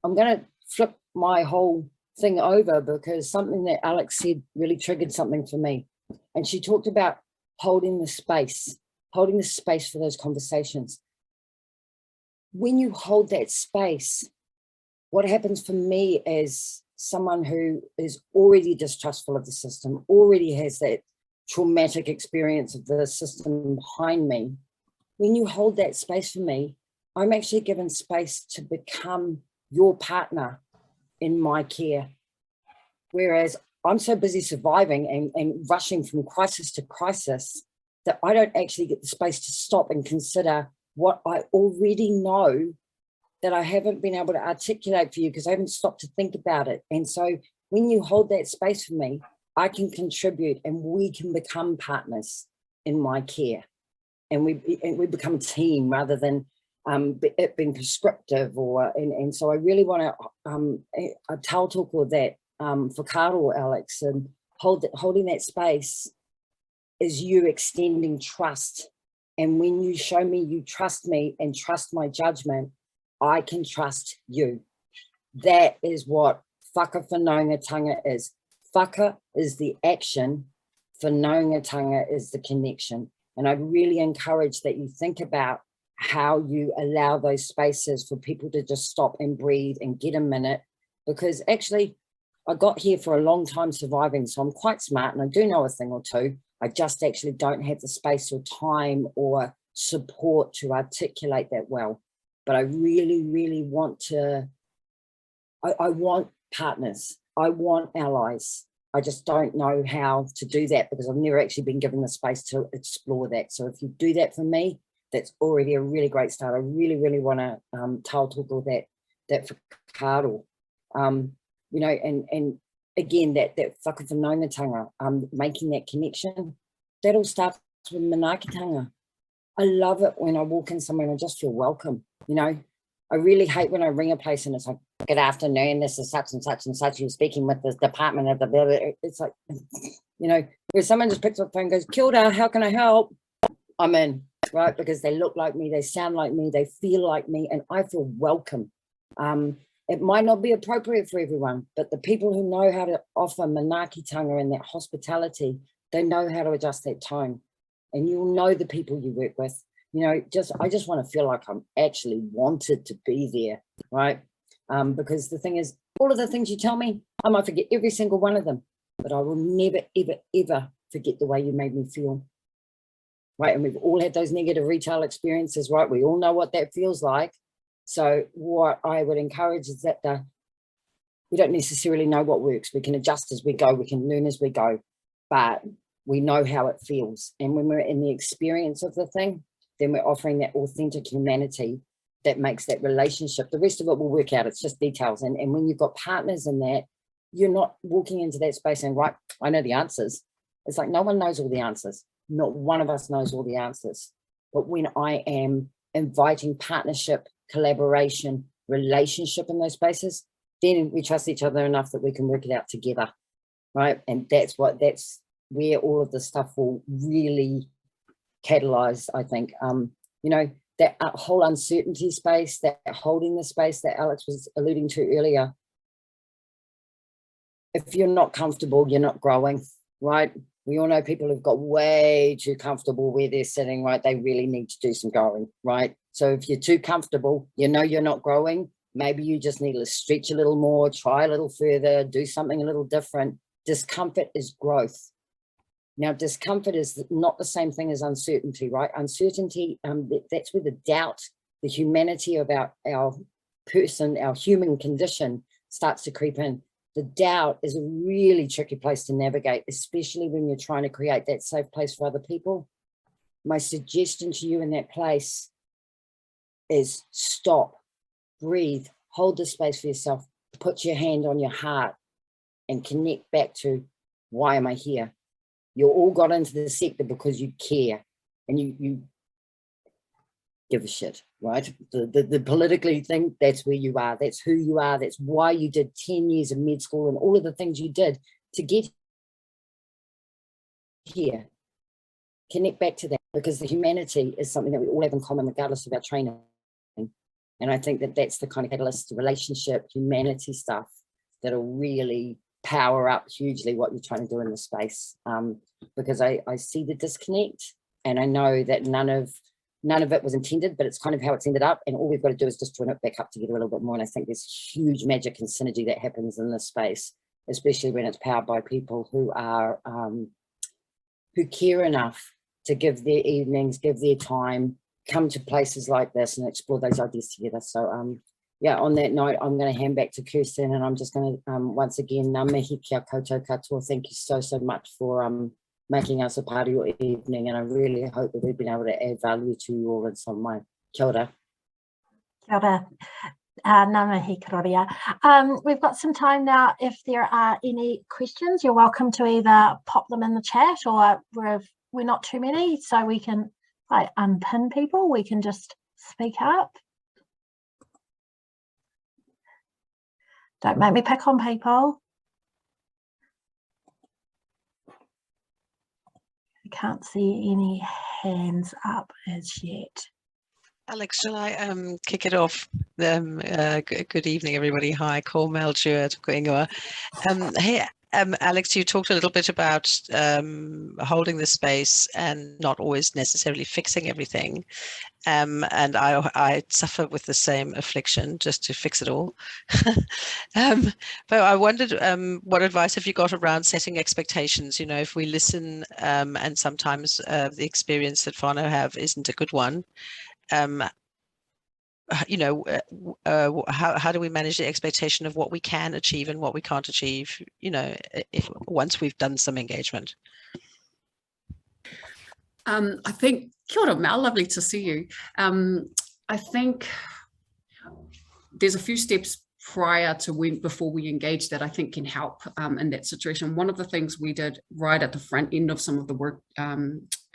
I'm going to flip my whole thing over because something that Alex said really triggered something for me. And she talked about holding the space for those conversations. When you hold that space, what happens for me as someone who is already distrustful of the system, already has that traumatic experience of the system behind me, when you hold that space for me, I'm actually given space to become your partner in my care. Whereas I'm so busy surviving and rushing from crisis to crisis that I don't actually get the space to stop and consider what I already know that I haven't been able to articulate for you because I haven't stopped to think about it. And so when you hold that space for me, I can contribute and we can become partners in my care. and we become a team rather than it being prescriptive. And so I really want to tautoko that for Karōria, Alex, and holding that space is you extending trust. And when you show me you trust me and trust my judgment, I can trust you. That is what whakawhanaungatanga is. Whaka is the action, whanaungatanga is the connection. And I really encourage that you think about how you allow those spaces for people to just stop and breathe and get a minute, because actually I got here for a long time surviving, so I'm quite smart and I do know a thing or two. I just actually don't have the space or time or support to articulate that well. But I really, really want to, I want partners, I want allies. I just don't know how to do that because I've never actually been given the space to explore that. So if you do that for me, that's already a really great start. I really, really want to tautoko that for Karōria. You know, and again, that whakawhanaungatanga, making that connection, that all starts with manaakitanga. I love it when I walk in somewhere and I just feel welcome. You know, I really hate when I ring a place and it's like, good afternoon, this is such and such and such. You're speaking with the department of the, it's like, you know, where someone just picks up the phone and goes, kia ora, how can I help? I'm in, right? Because they look like me, they sound like me, they feel like me, and I feel welcome. It might not be appropriate for everyone, but the people who know how to offer manaakitanga and that hospitality, they know how to adjust that tone. And you'll know the people you work with. You know, I just want to feel like I'm actually wanted to be there, right? Because the thing is, all of the things you tell me, I might forget every single one of them, but I will never, ever, ever forget the way you made me feel, right? And we've all had those negative retail experiences, right? We all know what that feels like. So what I would encourage is that we don't necessarily know what works. We can adjust as we go, we can learn as we go, but we know how it feels. And when we're in the experience of the thing, then we're offering that authentic humanity that makes that relationship. The rest of it will work out. It's just details. And when you've got partners in that, you're not walking into that space and right, I know the answers. It's like no one knows all the answers. Not one of us knows all the answers. But when I am inviting partnership, collaboration, relationship in those spaces, then we trust each other enough that we can work it out together, right? And that's where all of this stuff will really catalyze, I think. You know, that whole uncertainty space, that holding the space that Alex was alluding to earlier. If you're not comfortable, you're not growing, right? We all know people who've got way too comfortable where they're sitting, right? They really need to do some growing, right? So if you're too comfortable, you know you're not growing. Maybe you just need to stretch a little more, try a little further, do something a little different. Discomfort is growth. Now, discomfort is not the same thing as uncertainty, right? Uncertainty, that's where the doubt, the humanity of our person, our human condition starts to creep in. The doubt is a really tricky place to navigate, especially when you're trying to create that safe place for other people. My suggestion to you in that place is stop, breathe, hold the space for yourself, put your hand on your heart and connect back to, why am I here? You all got into the sector because you care and you give a shit, right? The politically thing, that's where you are, that's who you are, that's why you did 10 years of med school and all of the things you did to get here. Connect back to that, because the humanity is something that we all have in common regardless of our training. And I think that that's the kind of catalyst, relationship, humanity stuff that'll really power up hugely what you're trying to do in the space. Because I see the disconnect, and I know that none of it was intended, but it's kind of how it's ended up. And all we've got to do is just join it back up together a little bit more. And I think there's huge magic and synergy that happens in this space, especially when it's powered by people who are, who care enough to give their evenings, give their time, come to places like this and explore those ideas together. So yeah, on that note, I'm going to hand back to Kirsten, and I'm just going to once again, ngā mihi kia koutou katoa. Thank you so much for making us a part of your evening, and I really hope that we've been able to add value to you all in some way. Kia ora. Kia ora. Ngā mihi Karōria. We've got some time now. If there are any questions, you're welcome to either pop them in the chat, or we're not too many, so we can I unpin people, we can just speak up. Don't make me pick on people. I can't see any hands up as yet. Alex, shall I kick it off? Good evening, everybody. Hi, ko Melchua, Tukuingoa. Hey, Alex, you talked a little bit about holding the space and not always necessarily fixing everything. And I suffer with the same affliction, just to fix it all. But I wondered, what advice have you got around setting expectations? You know, if we listen, and sometimes the experience that Whānau have isn't a good one, you know, how do we manage the expectation of what we can achieve and what we can't achieve, you know, once we've done some engagement? I think, kia ora, Mel, lovely to see you. I think there's a few steps prior to before we engage that I think can help in that situation. One of the things we did right at the front end of some of the work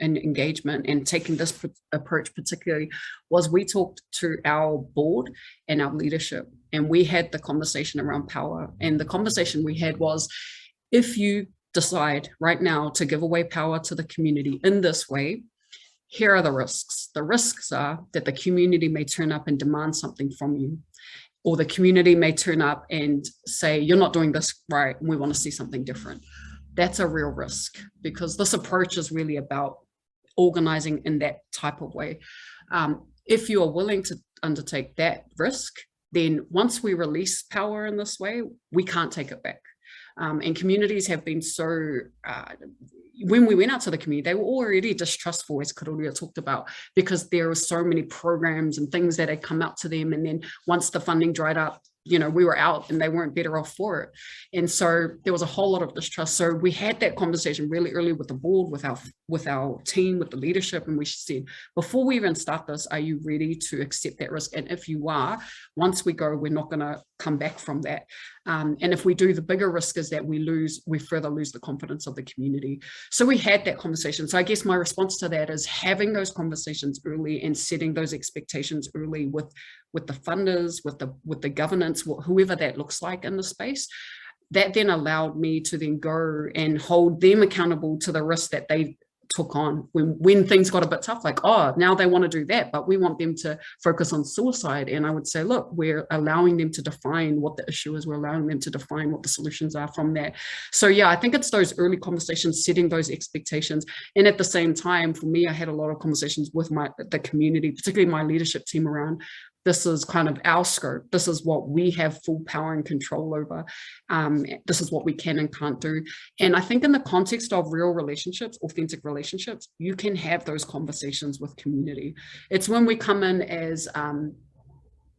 in engagement and taking this approach particularly was we talked to our board and our leadership, and we had the conversation around power. And the conversation we had was, if you decide right now to give away power to the community in this way, here are the risks. The risks are that the community may turn up and demand something from you, or the community may turn up and say, you're not doing this right, and we want to see something different. That's a real risk, because this approach is really about organizing in that type of way. If you are willing to undertake that risk, then once we release power in this way, we can't take it back. And communities have been so, when we went out to the community, they were already distrustful, as Karōria talked about, because there were so many programs and things that had come out to them. And then once the funding dried up, you know, we were out and they weren't better off for it. And so there was a whole lot of distrust. So we had that conversation really early with the board, with our team, with the leadership. And we said, before we even start this, are you ready to accept that risk? And if you are, once we go, we're not going to come back from that. And if we do, the bigger risk is that we further lose the confidence of the community. So we had that conversation. So I guess my response to that is having those conversations early and setting those expectations early with the funders, with the governance, whoever that looks like in the space. That then allowed me to then go and hold them accountable to the risk that they took on when things got a bit tough, like, oh, now they want to do that, but we want them to focus on suicide. And I would say, look, we're allowing them to define what the issue is. We're allowing them to define what the solutions are from that. So yeah, I think it's those early conversations, setting those expectations. And at the same time, for me, I had a lot of conversations with the community, particularly my leadership team, around this is kind of our scope. This is what we have full power and control over. This is what we can and can't do. And I think in the context of real relationships, authentic relationships, you can have those conversations with community. It's when we come in as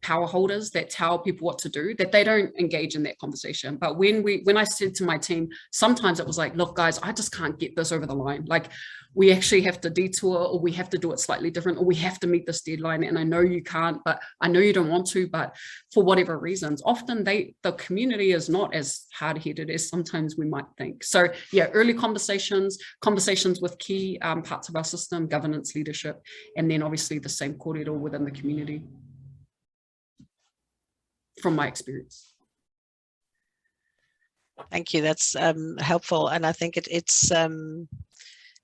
power holders that tell people what to do, that they don't engage in that conversation. But when I said to my team, sometimes it was like, look, guys, I just can't get this over the line. Like, we actually have to detour, or we have to do it slightly different, or we have to meet this deadline. And I know you can't, but I know you don't want to, but for whatever reasons, often the community is not as hard-headed as sometimes we might think. So yeah, early conversations with key parts of our system, governance, leadership, and then obviously the same kōrero within the community, from my experience. Thank you. That's helpful. And I think it's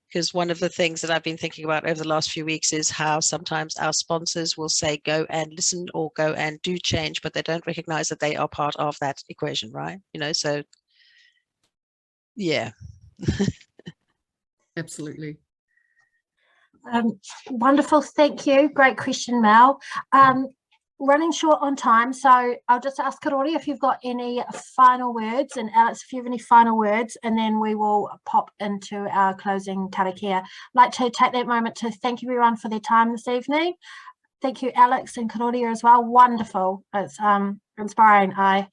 because one of the things that I've been thinking about over the last few weeks is how sometimes our sponsors will say, go and listen or go and do change, but they don't recognize that they are part of that equation, right? You know, so yeah. Absolutely. Wonderful, thank you. Great question, Mel. Running short on time, so I'll just ask Karōria if you've got any final words, and Alex, if you have any final words, and then we will pop into our closing karakia. I'd like to take that moment to thank everyone for their time this evening. Thank you, Alex and Karōria as well. Wonderful. It's inspiring. I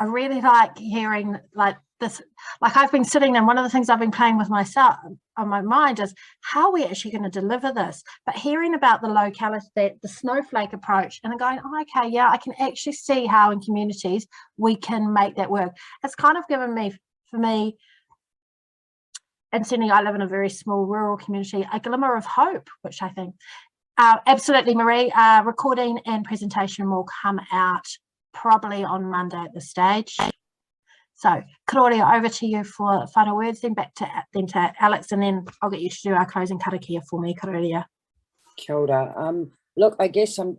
really like hearing like this. Like, I've been sitting, and one of the things I've been playing with myself on my mind is how are we actually going to deliver this, but hearing about the locality, the Snowflake approach, and I'm going, oh, okay, yeah, I can actually see how in communities we can make that work. It's kind of given me, for me, and certainly I live in a very small rural community, a glimmer of hope, which I think, absolutely, Marie, recording and presentation will come out probably on Monday at this stage. So, Karōria, over to you for final words, then back to Alex, and then I'll get you to do our closing karakia for me, Karōria. Kia ora. Look, I guess I'm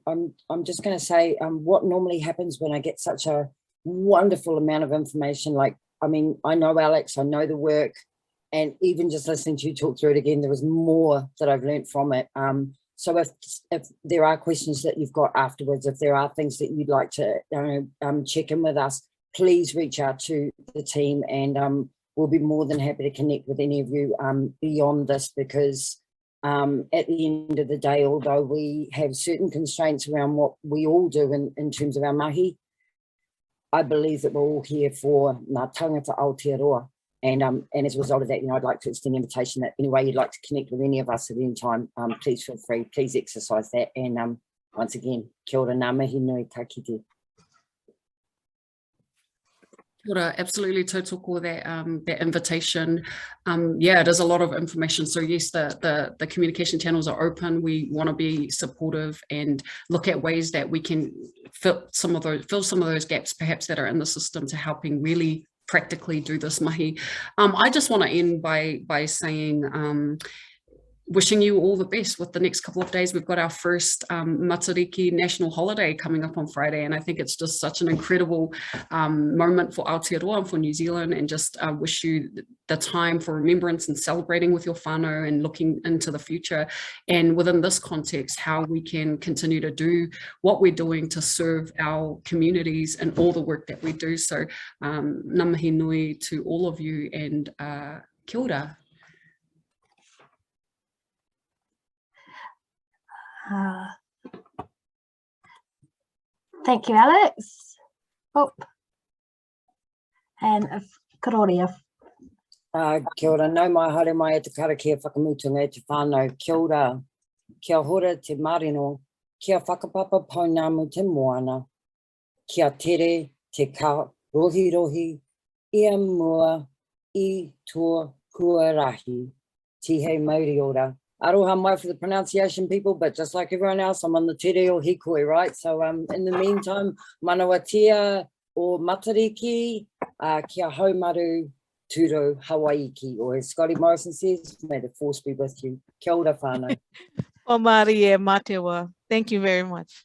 just going to say what normally happens when I get such a wonderful amount of information. Like, I mean, I know Alex, I know the work, and even just listening to you talk through it again, there was more that I've learned from it. So if there are questions that you've got afterwards, if there are things that you'd like to check in with us, please reach out to the team, and we'll be more than happy to connect with any of you beyond this, because at the end of the day, although we have certain constraints around what we all do in terms of our mahi, I believe that we're all here for ngā tangata Aotearoa. And as a result of that, I'd like to extend an invitation that any way you'd like to connect with any of us at any time, please feel free, please exercise that. And once again, kia ora, ngā mihi nui ka kite. Kia ora, absolutely tautoko that invitation. Yeah, it is a lot of information. So yes, the communication channels are open. We want to be supportive and look at ways that we can fill some of those gaps perhaps that are in the system to helping really practically do this mahi. I just want to end by saying wishing you all the best with the next couple of days. We've got our first Matariki national holiday coming up on Friday, and I think it's just such an incredible moment for Aotearoa and for New Zealand, and just wish you the time for remembrance and celebrating with your whānau and looking into the future, and within this context, how we can continue to do what we're doing to serve our communities and all the work that we do. So ngā mihi nui to all of you, and kia ora. Thank you, Alex. Oh, and Karōria. Kia ora, nau mai haere mai e te karakia whakamutunga e te whānau. Kia ora, kia hora te marino, kia whakapapa pounamu te moana, kia tere te ka rohi rohi, ia mua I tō huarahi. Tihei mauri ora. Aroha mai for the pronunciation, people, but just like everyone else, I'm on the tere o hikoi, right? So in the meantime, manawatia o matariki, kia haumaru turo hawaiki, or as Scotty Morrison says, may the force be with you. Kia ora whānau. O Marie e Matewa. Thank you very much.